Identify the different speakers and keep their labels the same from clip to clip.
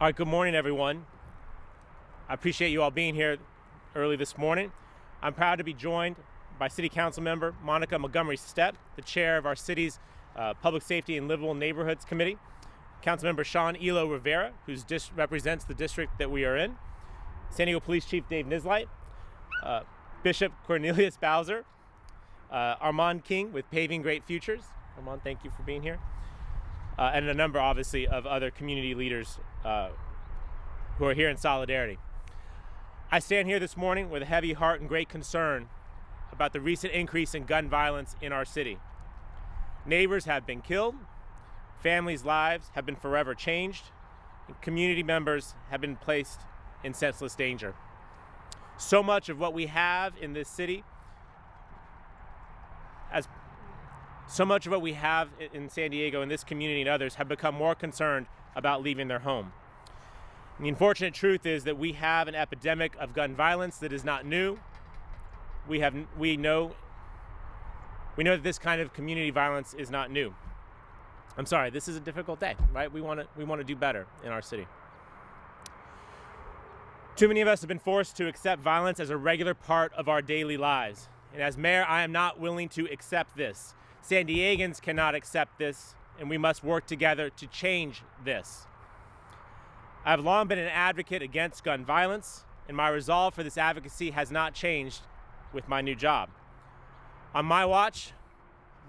Speaker 1: All right, good morning, everyone. I appreciate you all being here early this morning. I'm proud to be joined by City Council Member Monica Montgomery Stepp, the chair of our city's Public Safety and Livable Neighborhoods Committee, Councilmember Sean Elo Rivera, who represents the district that we are in, San Diego Police Chief Dave Nisleit, Bishop Cornelius Bowser, Armand King with Paving Great Futures. Armand, thank you for being here. And a number, obviously, of other community leaders who are here in solidarity. I stand here this morning with a heavy heart and great concern about the recent increase in gun violence in our city. Neighbors have been killed, families' lives have been forever changed, and community members have been placed in senseless danger. So much of what we have in this city, so much of what we have in San Diego, in this community and others, have become more concerned about leaving their home. And the unfortunate truth is that we have an epidemic of gun violence that is not new. We know that this kind of community violence is not new. I'm sorry, this is a difficult day, right? We want to do better in our city. Too many of us have been forced to accept violence as a regular part of our daily lives. And as mayor, I am not willing to accept this. San Diegans cannot accept this, and we must work together to change this. I've long been an advocate against gun violence, and my resolve for this advocacy has not changed with my new job. On my watch,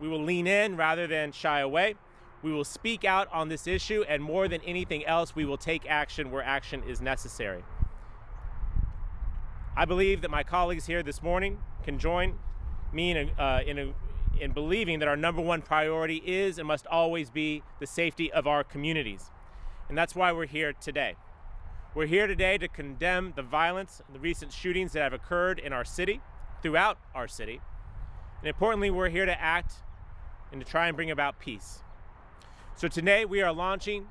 Speaker 1: we will lean in rather than shy away. We will speak out on this issue, and more than anything else, we will take action where action is necessary. I believe that my colleagues here this morning can join me in believing that our number one priority is and must always be the safety of our communities. And that's why we're here today. We're here today to condemn the violence and the recent shootings that have occurred in our city, throughout our city. And importantly, we're here to act and to try and bring about peace. So today we are launching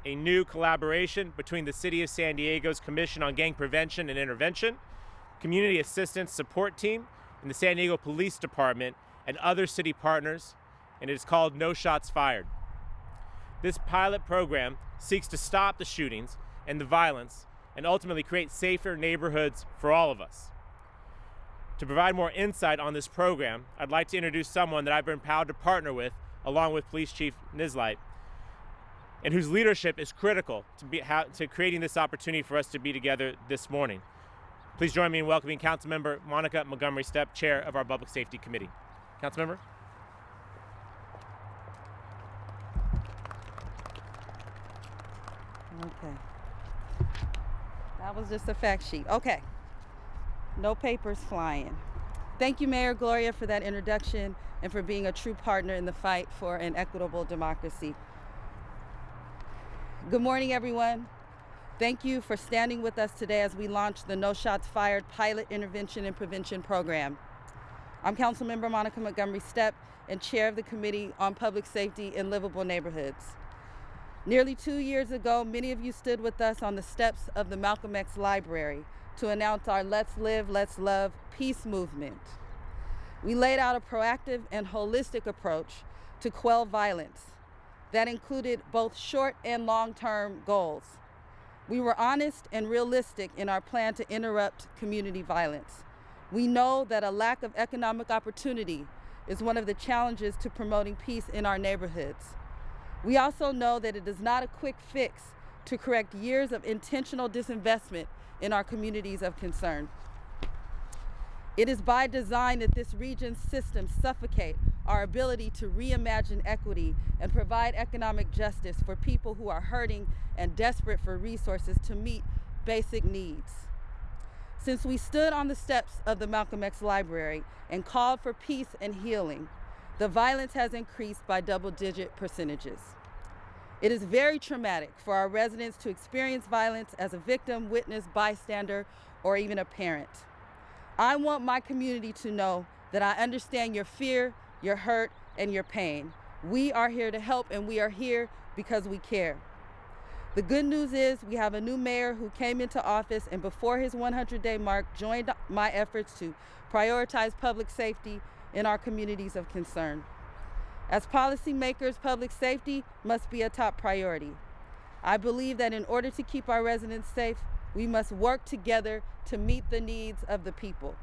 Speaker 1: a new collaboration between the City of San Diego's Commission on Gang Prevention and Intervention, Community Assistance Support Team, and the San Diego Police Department and other city partners, and it is called No Shots Fired. This pilot program seeks to stop the shootings and the violence and ultimately create safer neighborhoods for all of us. To provide more insight on this program, I'd like to introduce someone that I've been proud to partner with, along with Police Chief Nisleit, and whose leadership is critical to creating this opportunity for us to be together this morning. Please join me in welcoming Councilmember Monica Montgomery Stepp, Chair of our Public Safety Committee. Councilmember?
Speaker 2: Okay. That was just a fact sheet. Okay. No papers flying. Thank you, Mayor Gloria, for that introduction and for being a true partner in the fight for an equitable democracy. Good morning, everyone. Thank you for standing with us today as we launch the No Shots Fired Pilot Intervention and Prevention Program. I'm Councilmember Monica Montgomery Stepp and Chair of the Committee on Public Safety and Livable Neighborhoods. Nearly 2 years ago, many of you stood with us on the steps of the Malcolm X Library to announce our Let's Live, Let's Love peace movement. We laid out a proactive and holistic approach to quell violence that included both short and long-term goals. We were honest and realistic in our plan to interrupt community violence. We know that a lack of economic opportunity is one of the challenges to promoting peace in our neighborhoods. We also know that it is not a quick fix to correct years of intentional disinvestment in our communities of concern. It is by design that this region's systems suffocate our ability to reimagine equity and provide economic justice for people who are hurting and desperate for resources to meet basic needs. Since we stood on the steps of the Malcolm X Library and called for peace and healing, the violence has increased by double-digit percentages. It is very traumatic for our residents to experience violence as a victim, witness, bystander, or even a parent. I want my community to know that I understand your fear, your hurt, and your pain. We are here to help, and we are here because we care. The good news is we have a new mayor who came into office and before his 100-day mark joined my efforts to prioritize public safety in our communities of concern. As policymakers, public safety must be a top priority. I believe that in order to keep our residents safe, we must work together to meet the needs of the people.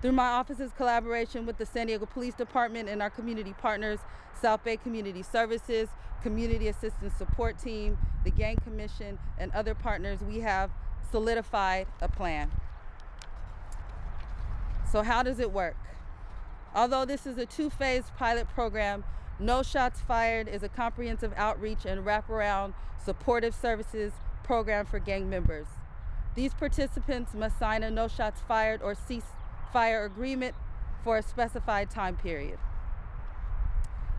Speaker 2: Through my office's collaboration with the San Diego Police Department and our community partners, South Bay Community Services, Community Assistance Support Team, the Gang Commission, and other partners, we have solidified a plan. So how does it work? Although this is a two-phase pilot program, No Shots Fired is a comprehensive outreach and wraparound supportive services program for gang members. These participants must sign a No Shots Fired or ceasefire agreement for a specified time period.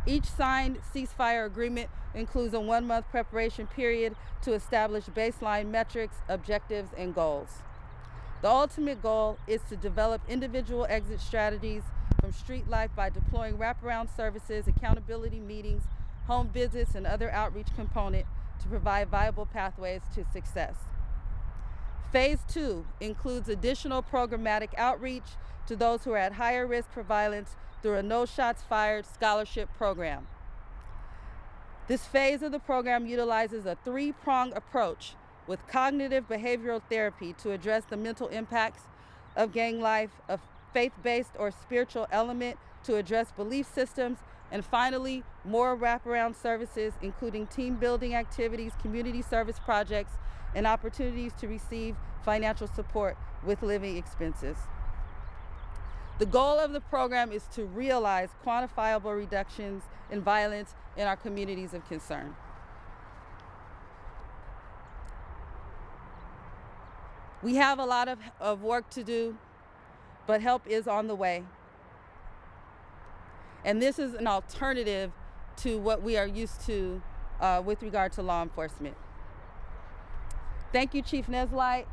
Speaker 2: Each signed ceasefire agreement includes a 1-month preparation period to establish baseline metrics, objectives, and goals. The ultimate goal is to develop individual exit strategies from street life by deploying wraparound services, accountability meetings, home visits, and other outreach component to provide viable pathways to success. Phase 2 includes additional programmatic outreach to those who are at higher risk for violence through a No Shots Fired scholarship program. This phase of the program utilizes a 3-pronged approach with cognitive behavioral therapy to address the mental impacts of gang life, a faith-based or spiritual element to address belief systems, and finally, more wraparound services, including team building activities, community service projects, and opportunities to receive financial support with living expenses. The goal of the program is to realize quantifiable reductions in violence in our communities of concern. We have a lot of work to do, but help is on the way. And this is an alternative to what we are used to with regard to law enforcement. Thank you, Chief Nisleit,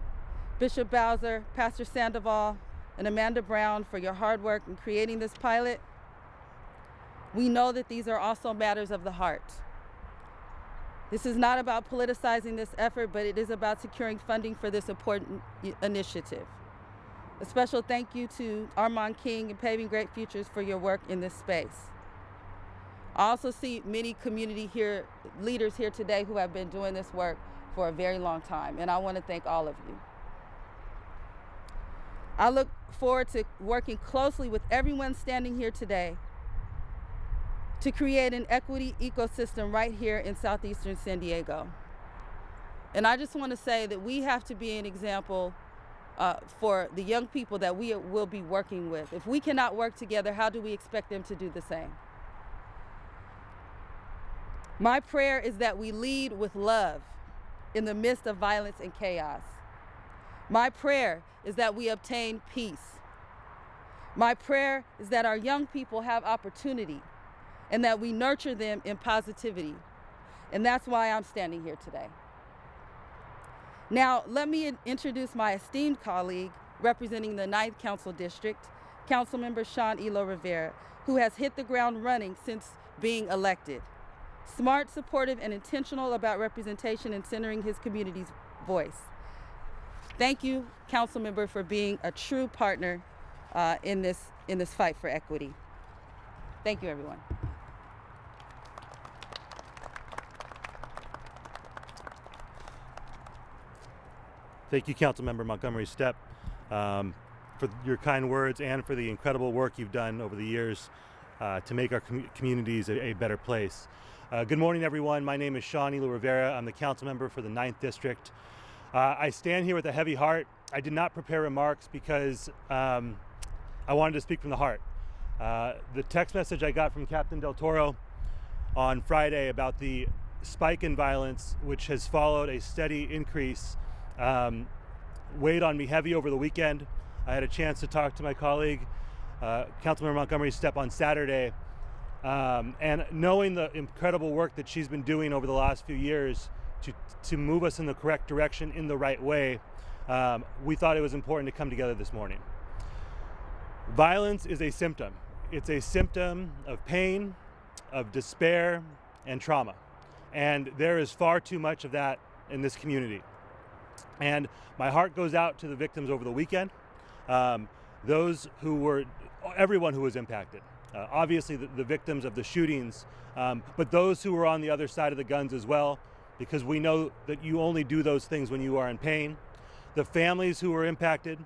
Speaker 2: Bishop Bowser, Pastor Sandoval, and Amanda Brown for your hard work in creating this pilot. We know that these are also matters of the heart. This is not about politicizing this effort, but it is about securing funding for this important initiative. A special thank you to Armand King and Paving Great Futures for your work in this space. I also see many community leaders here today who have been doing this work for a very long time, and I want to thank all of you. I look forward to working closely with everyone standing here today to create an equity ecosystem right here in southeastern San Diego. And I just want to say that we have to be an example for the young people that we will be working with. If we cannot work together, how do we expect them to do the same? My prayer is that we lead with love in the midst of violence and chaos. My prayer is that we obtain peace. My prayer is that our young people have opportunity and that we nurture them in positivity. And that's why I'm standing here today. Now, let me introduce my esteemed colleague representing the 9th Council District, Councilmember Rivera, who has hit the ground running since being elected. Smart, supportive, and intentional about representation and centering his community's voice. Thank you, Councilmember, for being a true partner in this fight for equity. Thank you, everyone.
Speaker 3: Thank you, Councilmember Montgomery Stepp, for your kind words and for the incredible work you've done over the years to make our communities a better place. Good morning, everyone. My name is Rivera. I'm the council member for the 9th District. I stand here with a heavy heart. I did not prepare remarks because I wanted to speak from the heart. The text message I got from Captain Del Toro on Friday about the spike in violence, which has followed a steady increase, weighed on me heavy over the weekend. I had a chance to talk to my colleague, Councilmember Montgomery Stepp, on Saturday, and knowing the incredible work that she's been doing over the last few years to move us in the correct direction in the right way, we thought it was important to come together this morning. Violence is a symptom. It's a symptom of pain, of despair, and trauma. And there is far too much of that in this community. And my heart goes out to the victims over the weekend, everyone who was impacted. Obviously the victims of the shootings, but those who were on the other side of the guns as well, because we know that you only do those things when you are in pain, the families who are impacted,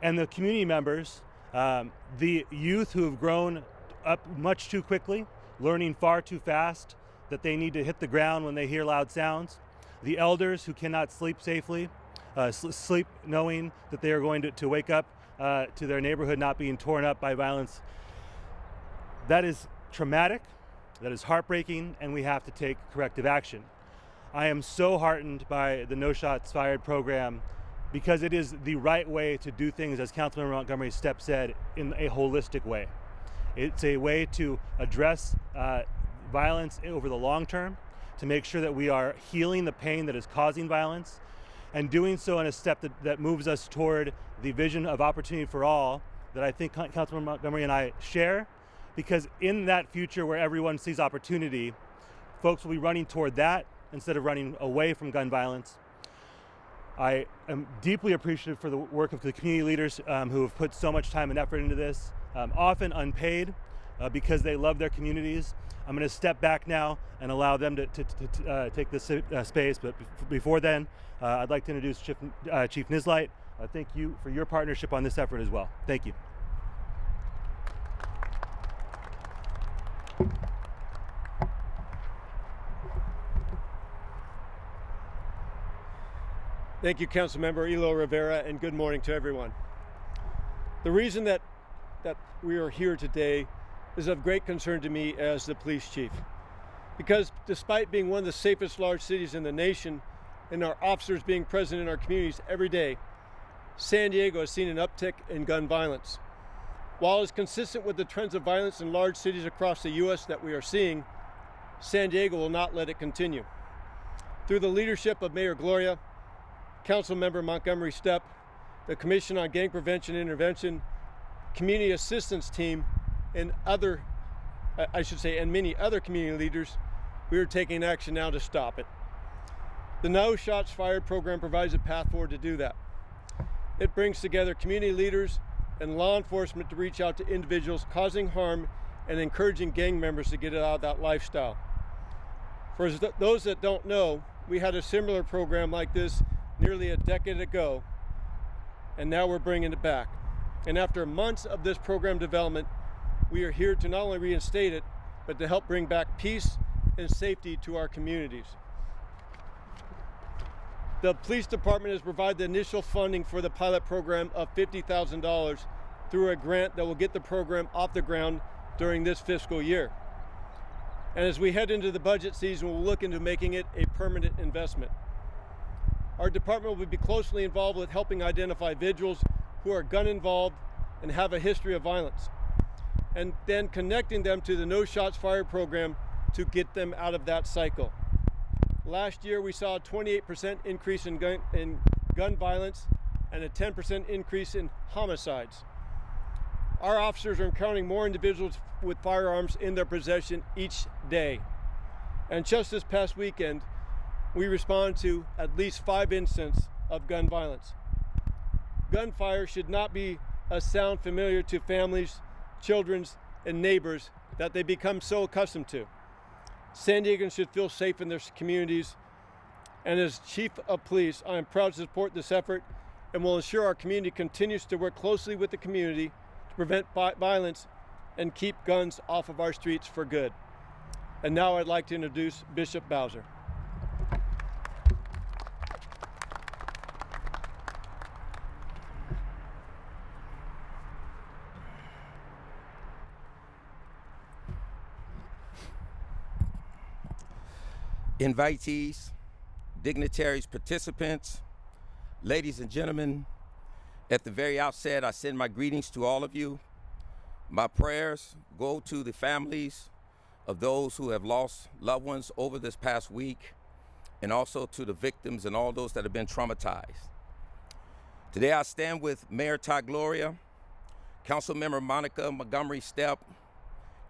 Speaker 3: and the community members, the youth who have grown up much too quickly, learning far too fast that they need to hit the ground when they hear loud sounds, the elders who cannot sleep safely, sleep knowing that they are going to wake up to their neighborhood not being torn up by violence. That is traumatic, that is heartbreaking, and we have to take corrective action. I am so heartened by the No Shots Fired program because it is the right way to do things, as Councilmember Montgomery Stepp said, in a holistic way. It's a way to address violence over the long term, to make sure that we are healing the pain that is causing violence, and doing so in a step that moves us toward the vision of opportunity for all that I think Councilmember Montgomery and I share, because in that future where everyone sees opportunity, folks will be running toward that instead of running away from gun violence. I am deeply appreciative for the work of the community leaders who have put so much time and effort into this, often unpaid because they love their communities. I'm going to step back now and allow them to take this space, but before then, I'd like to introduce Chief Nisleit. Thank you for your partnership on this effort as well. Thank you.
Speaker 4: Thank you, Councilmember Rivera, and good morning to everyone. The reason that we are here today is of great concern to me as the police chief, because despite being one of the safest large cities in the nation and our officers being present in our communities every day, San Diego has seen an uptick in gun violence. While it's consistent with the trends of violence in large cities across the U.S. that we are seeing, San Diego will not let it continue. Through the leadership of Mayor Gloria, Councilmember Montgomery Stepp, the Commission on Gang Prevention and Intervention, Community Assistance Team, and many other community leaders, we are taking action now to stop it. The No Shots Fired program provides a path forward to do that. It brings together community leaders and law enforcement to reach out to individuals causing harm and encouraging gang members to get out of that lifestyle. For those that don't know, we had a similar program like this nearly a decade ago, and now we're bringing it back. And after months of this program development, we are here to not only reinstate it, but to help bring back peace and safety to our communities. The police department has provided the initial funding for the pilot program of $50,000 through a grant that will get the program off the ground during this fiscal year. And as we head into the budget season, we'll look into making it a permanent investment. Our department will be closely involved with helping identify individuals who are gun involved and have a history of violence, and then connecting them to the No Shots Fired program to get them out of that cycle. Last year, we saw a 28% increase in gun violence and a 10% increase in homicides. Our officers are encountering more individuals with firearms in their possession each day. And just this past weekend, we responded to at least 5 incidents of gun violence. Gunfire should not be a sound familiar to families, children, and neighbors that they become so accustomed to. San Diegans should feel safe in their communities, and as Chief of Police, I am proud to support this effort and will ensure our community continues to work closely with the community to prevent violence and keep guns off of our streets for good. And now I'd like to introduce Bishop Bowser.
Speaker 5: Invitees, dignitaries, participants, ladies and gentlemen, at the very outset, I send my greetings to all of you. My prayers go to the families of those who have lost loved ones over this past week, and also to the victims and all those that have been traumatized. Today I stand with Mayor Gloria, Councilmember Monica Montgomery Stepp,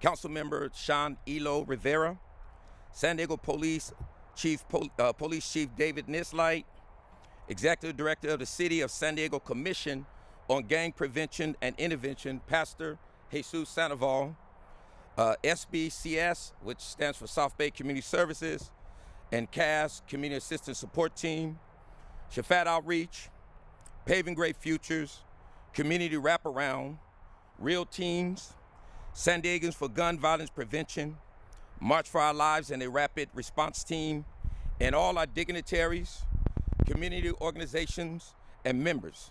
Speaker 5: Councilmember Sean Elo Rivera, San Diego Police Chief David Nisleit, Executive Director of the City of San Diego Commission on Gang Prevention and Intervention, Pastor Jesus Sandoval, SBCS, which stands for South Bay Community Services, and CAS, Community Assistance Support Team, Shafat Outreach, Paving Great Futures, Community Wraparound, Real Teams, San Diegans for Gun Violence Prevention, March for Our Lives and a Rapid Response Team, and all our dignitaries, community organizations, and members.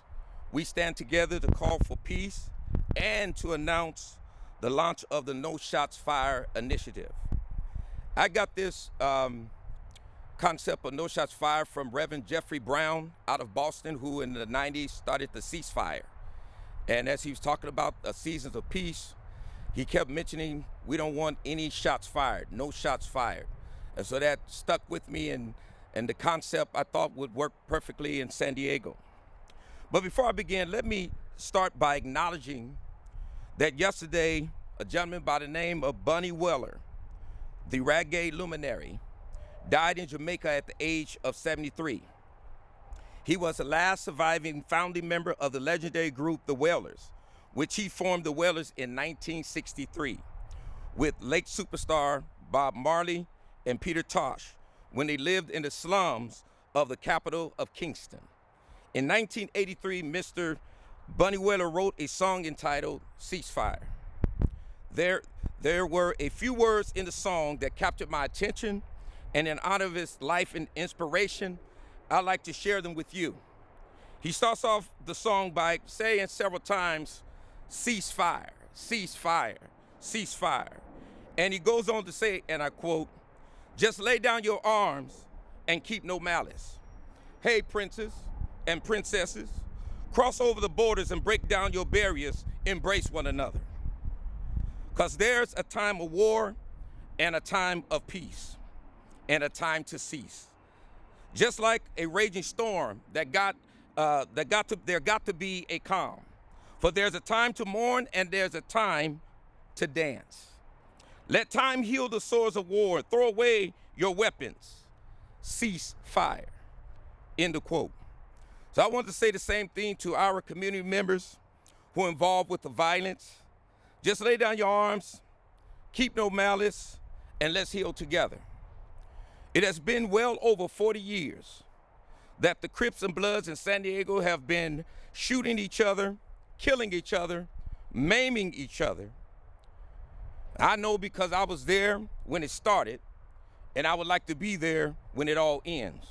Speaker 5: We stand together to call for peace and to announce the launch of the No Shots Fired initiative. I got this concept of No Shots Fired from Reverend Jeffrey Brown out of Boston, who in the 90s started the ceasefire. And as he was talking about seasons of peace, he kept mentioning we don't want any shots fired, no shots fired. And so that stuck with me, and the concept I thought would work perfectly in San Diego. But before I begin, let me start by acknowledging that yesterday, a gentleman by the name of Bunny Weller, the reggae luminary, died in Jamaica at the age of 73. He was the last surviving founding member of the legendary group The Wailers, which he formed The Wailers in 1963 with late superstar Bob Marley and Peter Tosh when they lived in the slums of the capital of Kingston. In 1983, Mr. Bunny Weller wrote a song entitled Ceasefire. There were a few words in the song that captured my attention, and in honor of his life and inspiration, I'd like to share them with you. He starts off the song by saying several times, ceasefire, ceasefire, ceasefire. And he goes on to say, and I quote, just lay down your arms and keep no malice. Hey, princes and princesses, cross over the borders and break down your barriers, embrace one another. Because there's a time of war and a time of peace and a time to cease. Just like a raging storm there got to be a calm. For there's a time to mourn and there's a time to dance. Let time heal the sores of war. Throw away your weapons. Cease fire. End of quote. So I want to say the same thing to our community members who are involved with the violence. Just lay down your arms, keep no malice, and let's heal together. It has been well over 40 years that the Crips and Bloods in San Diego have been shooting each other, killing each other, maiming each other. I know because I was there when it started, and I would like to be there when it all ends.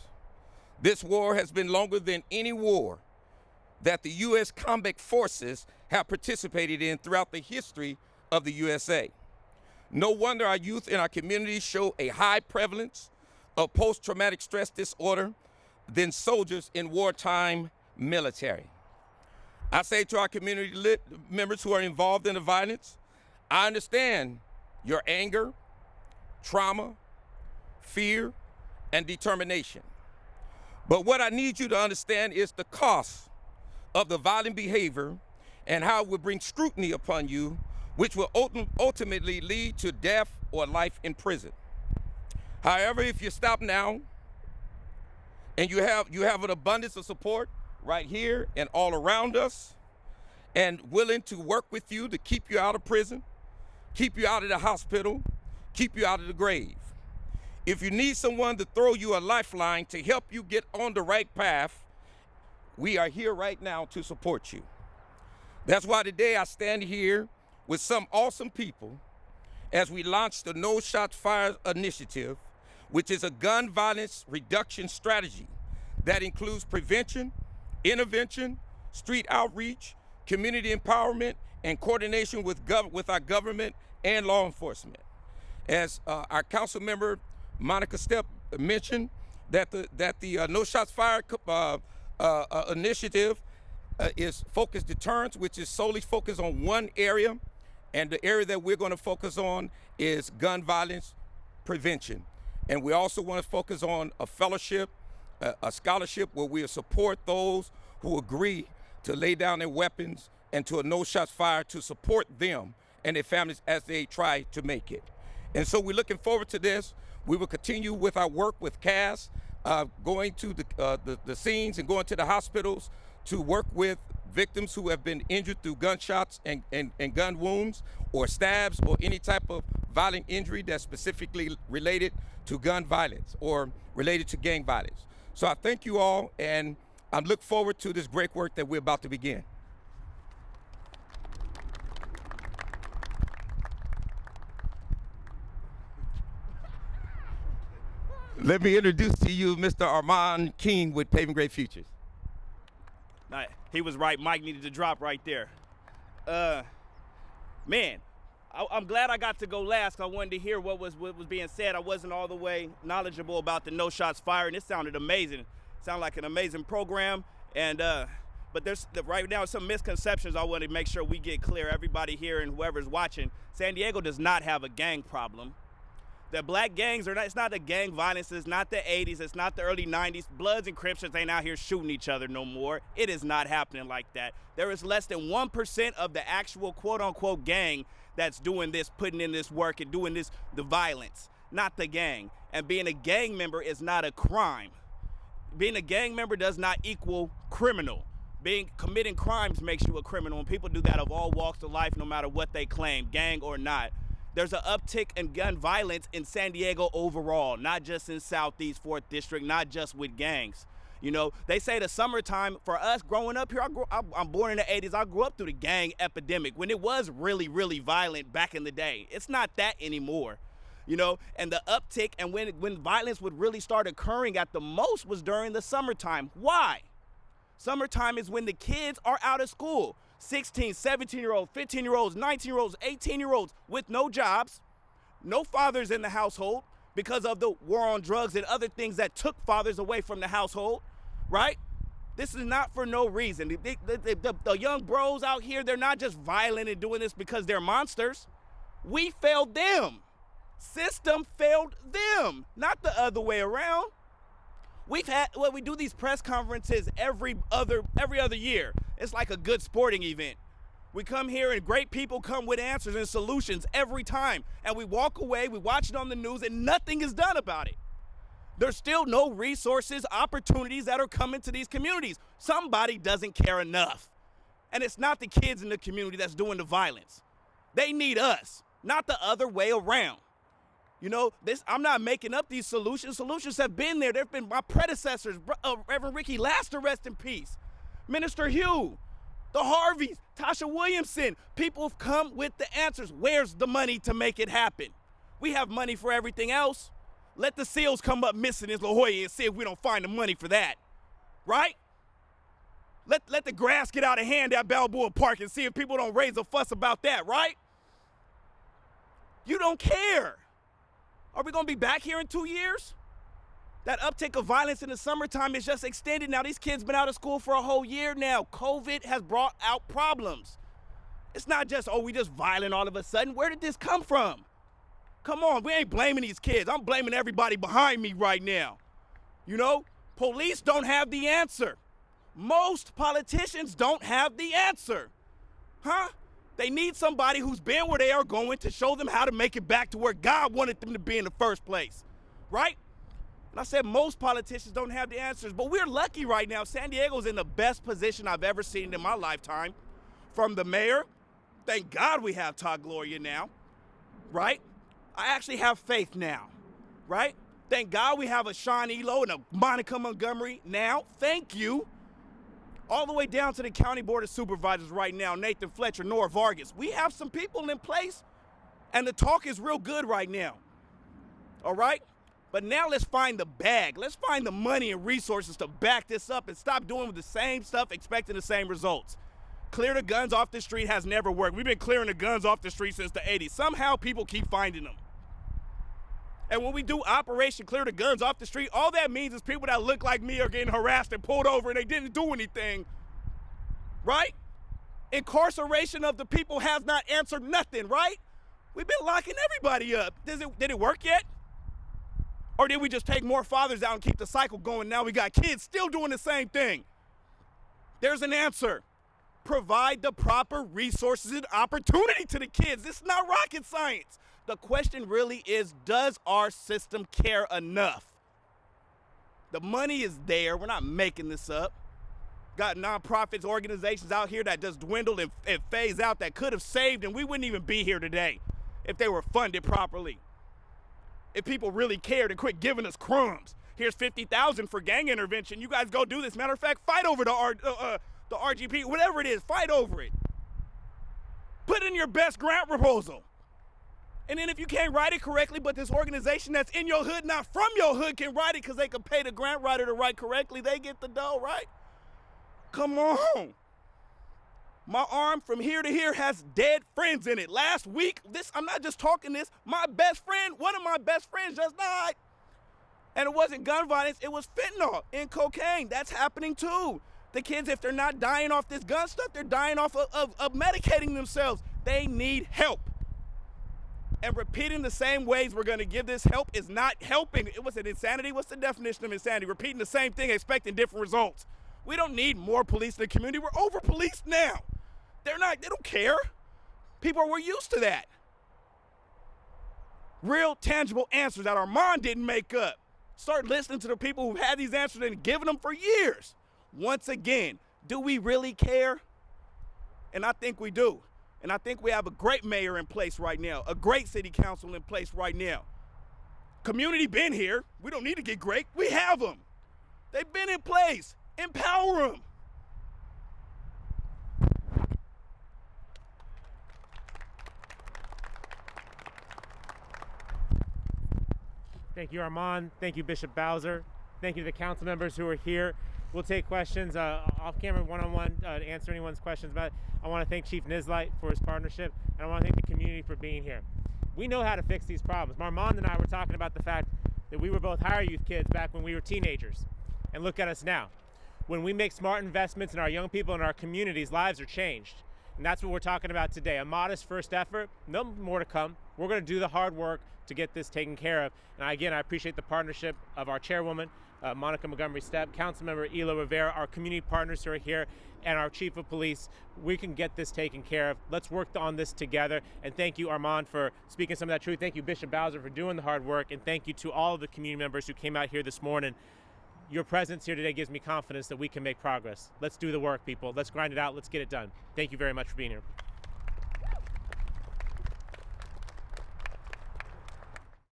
Speaker 5: This war has been longer than any war that the U.S. combat forces have participated in throughout the history of the USA. No wonder our youth in our communities show a high prevalence of post-traumatic stress disorder than soldiers in wartime military. I say to our community members who are involved in the violence, I understand your anger, trauma, fear, and determination. But what I need you to understand is the cost of the violent behavior and how it will bring scrutiny upon you, which will ultimately lead to death or life in prison. However, if you stop now and you have an abundance of support right here and all around us and willing to work with you to keep you out of prison, keep you out of the hospital, keep you out of the grave. If you need someone to throw you a lifeline to help you get on the right path, we are here right now to support you. That's why today I stand here with some awesome people as we launch the No Shots Fired initiative, which is a gun violence reduction strategy that includes prevention, intervention, street outreach, community empowerment, and coordination with our government and law enforcement. As our council member, Monica Stepp, mentioned, that the No Shots Fired initiative is focused deterrence, which is solely focused on one area, and the area that we're going to focus on is gun violence prevention. And we also want to focus on a fellowship, a scholarship where we'll support those who agree to lay down their weapons and to a No Shots Fired to support them and their families as they try to make it. And so we're looking forward to this. We will continue with our work with CAS, going to the scenes and going to the hospitals to work with victims who have been injured through gunshots and gun wounds or stabs or any type of violent injury that's specifically related to gun violence or related to gang violence. So I thank you all, and I look forward to this great work that we're about to begin. Let me introduce to you Mr. Armand King with Paving Great Futures.
Speaker 6: He was right. Mike needed to drop right there. Man, I'm glad I got to go last. I wanted to hear what was being said. I wasn't all the way knowledgeable about the No Shots Fired, and it sounded amazing. It sounded like an amazing program. And but there's right now some misconceptions I want to make sure we get clear. Everybody here and whoever's watching, San Diego does not have a gang problem. The black gangs are not, it's not the gang violence, it's not the 80s, it's not the early 90s. Bloods and Crips ain't out here shooting each other no more. It is not happening like that. There is less than 1% of the actual quote-unquote gang that's doing this, putting in this work and doing this, the violence, not the gang. And being a gang member is not a crime. Being a gang member does not equal criminal. Committing crimes makes you a criminal, and people do that of all walks of life, no matter what they claim, gang or not. There's an uptick in gun violence in San Diego overall, not just in Southeast 4th District, not just with gangs. You know, they say the summertime, for us growing up here, I'm born in the 80s, I grew up through the gang epidemic when it was really, really violent back in the day. It's not that anymore, you know, and the uptick and when violence would really start occurring at the most was during the summertime. Why? Summertime is when the kids are out of school. 16, 17-year-olds, 15-year-olds, 19-year-olds, 18-year-olds with no jobs, no fathers in the household because of the war on drugs and other things that took fathers away from the household, right? This is not for no reason. The young bros out here, they're not just violent and doing this because they're monsters. We failed them. System failed them, not the other way around. We do these press conferences every other year. It's like a good sporting event. We come here and great people come with answers and solutions every time. And we walk away, we watch it on the news, and nothing is done about it. There's still no resources, opportunities that are coming to these communities. Somebody doesn't care enough. And it's not the kids in the community that's doing the violence. They need us, not the other way around. You know, I'm not making up these solutions. Solutions have been there. There have been my predecessors, Reverend Ricky Laster, rest in peace, Minister Hugh, the Harveys, Tasha Williamson. People have come with the answers. Where's the money to make it happen? We have money for everything else. Let the SEALs come up missing in La Jolla and see if we don't find the money for that, right? Let the grass get out of hand at Balboa Park and see if people don't raise a fuss about that, right? You don't care. Are we going to be back here in 2 years? That uptick of violence in the summertime is just extended. Now, these kids been out of school for a whole year now. COVID has brought out problems. It's not just, oh, we just violent all of a sudden. Where did this come from? Come on, we ain't blaming these kids. I'm blaming everybody behind me right now. You know, police don't have the answer. Most politicians don't have the answer. Huh? They need somebody who's been where they are going to show them how to make it back to where God wanted them to be in the first place, right? And I said most politicians don't have the answers, but we're lucky right now. San Diego's in the best position I've ever seen in my lifetime. From the mayor, thank God we have Todd Gloria now, right? I actually have faith now, right? Thank God we have a Sean Elo and a Monica Montgomery now. Thank you. All the way down to the County Board of Supervisors right now, Nathan Fletcher, Nora Vargas. We have some people in place, and the talk is real good right now, all right? But now let's find the bag. Let's find the money and resources to back this up and stop doing the same stuff, expecting the same results. Clear the guns off the street has never worked. We've been clearing the guns off the street since the 80s. Somehow people keep finding them. And when we do Operation Clear the Guns off the street, all that means is people that look like me are getting harassed and pulled over and they didn't do anything, right? Incarceration of the people has not answered nothing, right? We've been locking everybody up. Did it work yet? Or did we just take more fathers out and keep the cycle going? Now we got kids still doing the same thing. There's an answer. Provide the proper resources and opportunity to the kids. This is not rocket science. The question really is, does our system care enough? The money is there. We're not making this up. Got nonprofits, organizations out here that just dwindled and phase out that could have saved, and we wouldn't even be here today. if they were funded properly. If people really cared and quit giving us crumbs. Here's $50,000 for gang intervention. You guys go do this. Matter of fact, fight over the RGP, whatever it is, fight over it. Put in your best grant proposal. And then if you can't write it correctly, but this organization that's in your hood, not from your hood, can write it because they can pay the grant writer to write correctly, they get the dough, right? Come on. My arm from here to here has dead friends in it. Last week, I'm not just talking this, my best friend, one of my best friends just died. And it wasn't gun violence, it was fentanyl and cocaine. That's happening too. The kids, if they're not dying off this gun stuff, they're dying off of medicating themselves. They need help. And repeating the same ways we're gonna give this help is not helping. It was an insanity. What's the definition of insanity? Repeating the same thing, expecting different results. We don't need more police in the community. We're over-policed now. They don't care. We're used to that. Real, tangible answers that Armand didn't make up. Start listening to the people who've had these answers and given them for years. Once again, do we really care? And I think we do. And I think we have a great mayor in place right now, a great city council in place right now. Community been here. We don't need to get great. We have them. They've been in place. Empower them.
Speaker 1: Thank you, Armand. Thank you, Bishop Bowser. Thank you to the council members who are here. We'll take questions off camera, one-on-one, to answer anyone's questions about it. I want to thank Chief Nisleit for his partnership, and I want to thank the community for being here. We know how to fix these problems. Armand and I were talking about the fact that we were both higher youth kids back when we were teenagers. And look at us now. When we make smart investments in our young people and our communities, lives are changed. And that's what we're talking about today. A modest first effort, no more to come. We're going to do the hard work to get this taken care of. And again, I appreciate the partnership of our chairwoman, Monica Montgomery Stepp, Councilmember Rivera, our community partners who are here, and our chief of police. We can get this taken care of. Let's work on this together. And thank you, Armand, for speaking some of that truth. Thank you, Bishop Bowser, for doing the hard work. And thank you to all of the community members who came out here this morning. Your presence here today gives me confidence that we can make progress. Let's do the work, people. Let's grind it out. Let's get it done. Thank you very much for being here.